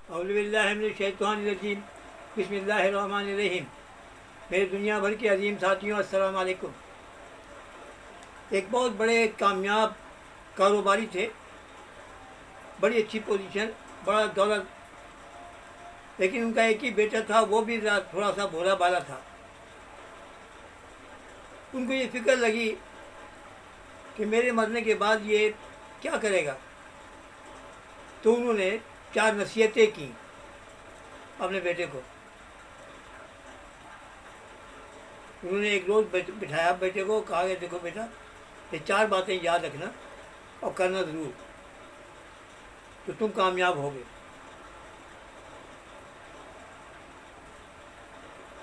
اعوذ باللہ من الشیطان الرجیم، بسم اللہ الرحمن الرحیم۔ میرے دنیا بھر کے عظیم ساتھیوں، السلام علیکم۔ ایک بہت بڑے کامیاب کاروباری تھے، بڑی اچھی پوزیشن، بڑا دولت، لیکن ان کا ایک ہی بیٹا تھا، وہ بھی تھوڑا سا بھولا بالا تھا۔ ان کو یہ فکر لگی کہ میرے مرنے کے بعد یہ کیا کرے گا، تو انہوں نے 4 نصیحتیں کی اپنے بیٹے کو۔ انہوں نے ایک روز بٹھایا بیٹے کو، کہا کہ دیکھو بیٹا، یہ 4 باتیں یاد رکھنا اور کرنا ضرور، تو تم کامیاب ہوگے۔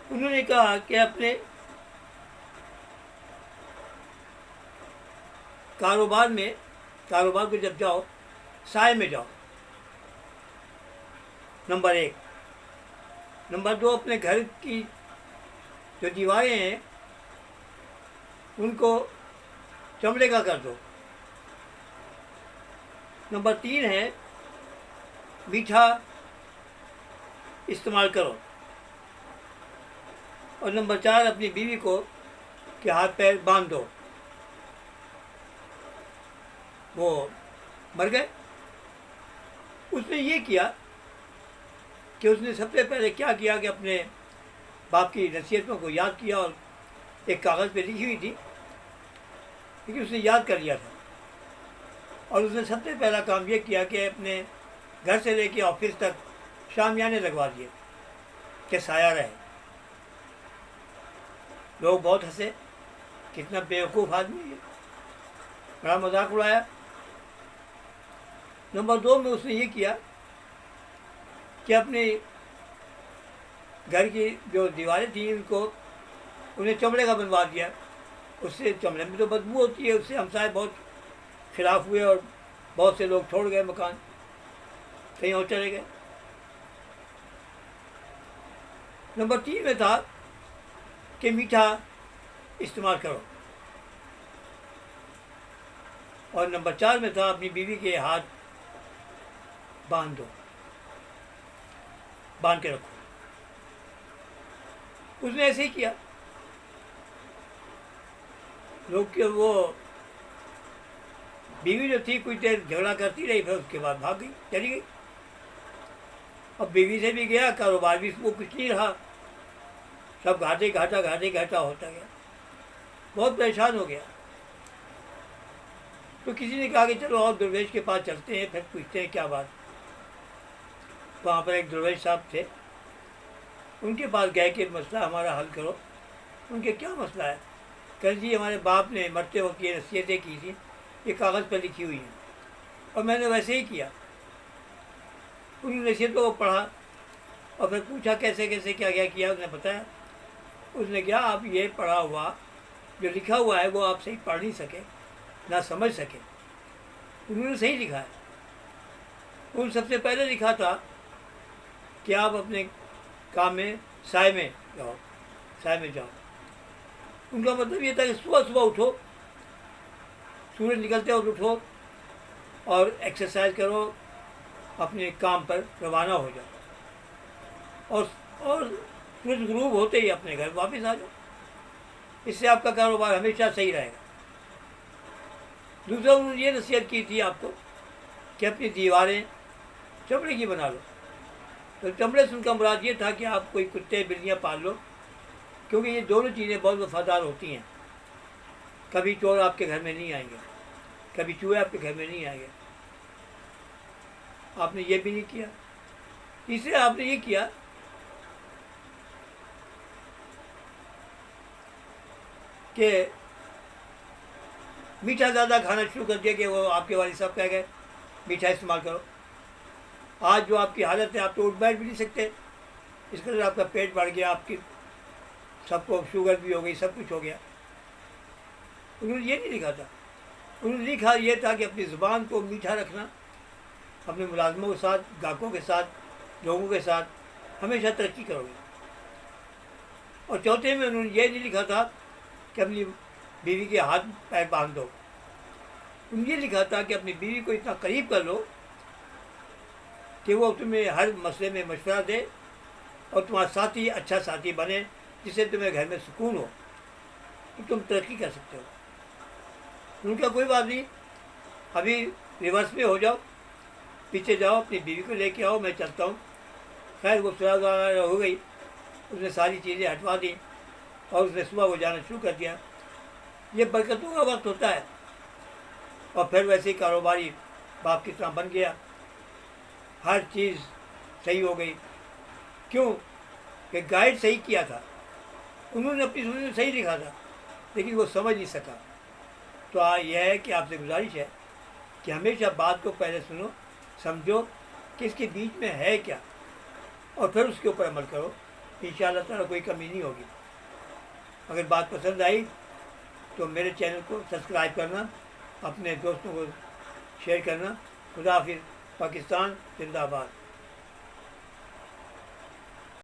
انہوں نے کہا کہ اپنے کاروبار کو جب جاؤ، سائے میں جاؤ، نمبر 1۔ نمبر 2، اپنے گھر کی جو دیواریں ہیں ان کو چمڑے کا کر دو۔ نمبر 3 ہے میٹھا استعمال کرو۔ اور نمبر 4، اپنی بیوی کو کے ہاتھ پیر باندھ دو۔ وہ مر گئے۔ اس نے یہ کیا کہ اس نے سب سے پہلے کیا کیا کہ اپنے باپ کی نصیحتوں کو یاد کیا اور ایک کاغذ پہ لکھی ہوئی تھی، لیکن اس نے یاد کر لیا تھا۔ اور اس نے سب سے پہلا کام یہ کیا کہ اپنے گھر سے لے کے آفس تک شامیانے لگوا دیے کہ سایہ رہے۔ لوگ بہت ہنسے، کتنا بیوقوف آدمی ہے، بڑا مذاق اڑایا۔ نمبر 2 میں اس نے یہ کیا کہ اپنے گھر کی جو دیواریں تھیں انہیں چمڑے کا بنوا دیا۔ اس سے چمڑے میں تو بدبو ہوتی ہے، اس سے ہمسائے بہت خلاف ہوئے اور بہت سے لوگ چھوڑ گئے مکان، کہیں اور چلے گئے۔ نمبر 3 میں تھا کہ میٹھا استعمال کرو۔ اور نمبر 4 میں تھا اپنی بیوی کے ہاتھ باندھ دو، باندھ کے رکھو۔ اس نے ایسے ہی کیا۔ لوگ وہ بیوی جو تھی کچھ دیر جھگڑا کرتی رہی، پھر اس کے بعد بھاگ گئی، چلی گئی۔ اب بیوی سے بھی گیا، کاروبار بھی وہ کچھ نہیں رہا، سب گھاٹے گھاٹا ہوتا گیا، بہت پریشان ہو گیا۔ تو کسی نے کہا کہ چلو اور درویش کے پاس چلتے ہیں، پھر پوچھتے ہیں کیا بات۔ وہاں پر ایک درویش صاحب تھے، ان کے پاس گئے کہ مسئلہ ہمارا حل کرو۔ ان کے کیا مسئلہ ہے؟ کہ جی ہمارے باپ نے مرتے وقت یہ نصیحتیں کی تھیں، یہ کاغذ پہ لکھی ہوئی ہیں، اور میں نے ویسے ہی کیا۔ ان نصیحتوں کو پڑھا اور پھر پوچھا کیسے کیا کیا، اس نے بتایا۔ اس نے کیا آپ یہ پڑھا ہوا جو لکھا ہوا ہے وہ آپ صحیح پڑھ نہیں سکے، نہ سمجھ سکے۔ انہوں نے صحیح لکھا ہے۔ ان سب سے پہلے لکھا تھا کہ آپ اپنے کام میں سائے میں جاؤ۔ ان کا مطلب یہ تھا کہ صبح اٹھو، سورج نکلتے وقت اٹھو اور ایکسرسائز کرو، اپنے کام پر روانہ ہو جاؤ، اور سورج غروب ہوتے ہی اپنے گھر واپس آ جاؤ۔ اس سے آپ کا کاروبار ہمیشہ صحیح رہے گا۔ دوسرا انہوں نے یہ نصیحت کی تھی آپ کو کہ اپنی دیواریں چمڑے کی بنا لو۔ تو چمڑے سے ان کا مراد یہ تھا کہ آپ کوئی کتے بلیاں پال لو، کیونکہ یہ دونوں چیزیں بہت وفادار ہوتی ہیں۔ کبھی چور آپ کے گھر میں نہیں آئیں گے، کبھی چوہے آپ کے گھر میں نہیں آئیں گے۔ آپ نے یہ بھی نہیں کیا۔ تیسرے آپ نے یہ کیا کہ میٹھا زیادہ کھانا شروع کر دیا، کہ وہ آپ کے والد صاحب کہہ گئے میٹھا استعمال کرو۔ آج جو آپ کی حالت ہے، آپ تو اٹھ بیٹھ بھی نہیں سکتے، اس قدر آپ کا پیٹ بڑھ گیا، آپ کی سب کو شوگر بھی ہو گئی، سب کچھ ہو گیا۔ انہوں نے یہ نہیں لکھا تھا۔ انہوں نے لکھا یہ تھا کہ اپنی زبان کو میٹھا رکھنا، اپنے ملازموں کے ساتھ، گاہکوں کے ساتھ، لوگوں کے ساتھ ہمیشہ ترقی کرو گے۔ اور چوتھے میں انہوں نے یہ نہیں لکھا تھا کہ اپنی بیوی کے ہاتھ پیر باندھ دو۔ انہوں نے یہ لکھا تھا کہ اپنی بیوی کو اتنا قریب کر لو کہ وہ تمہیں ہر مسئلے میں مشورہ دے اور تمہارا ساتھی اچھا ساتھی بنے جس سے تمہیں گھر میں سکون ہو، تو تم ترقی کر سکتے ہو۔ ان کا کوئی بات نہیں، ابھی ریورس میں ہو جاؤ، پیچھے جاؤ، اپنی بیوی کو لے کے آؤ، میں چلتا ہوں۔ خیر وہ سراغ ہو گئی، اس نے ساری چیزیں ہٹوا دیں اور اس نے صبح وہ جانا شروع کر دیا۔ یہ برکتوں کا وقت ہوتا ہے، اور پھر ویسے ہی کاروباری باپ کی طرح بن گیا، ہر چیز صحیح ہو گئی۔ کیوں کہ گائیڈ صحیح کیا تھا، انہوں نے اپنی سمجھ میں صحیح لکھا تھا، لیکن وہ سمجھ نہیں سکا۔ تو یہ ہے کہ آپ سے گزارش ہے کہ ہمیشہ بات کو پہلے سنو، سمجھو کہ اس کے بیچ میں ہے کیا، اور پھر اس کے اوپر عمل کرو، انشاءاللہ تعالیٰ کوئی کمی نہیں ہوگی۔ اگر بات پسند آئی تو میرے چینل کو سبسکرائب کرنا، اپنے دوستوں کو شیئر کرنا۔ خدا حافظ۔ پاکستان زندہ باد۔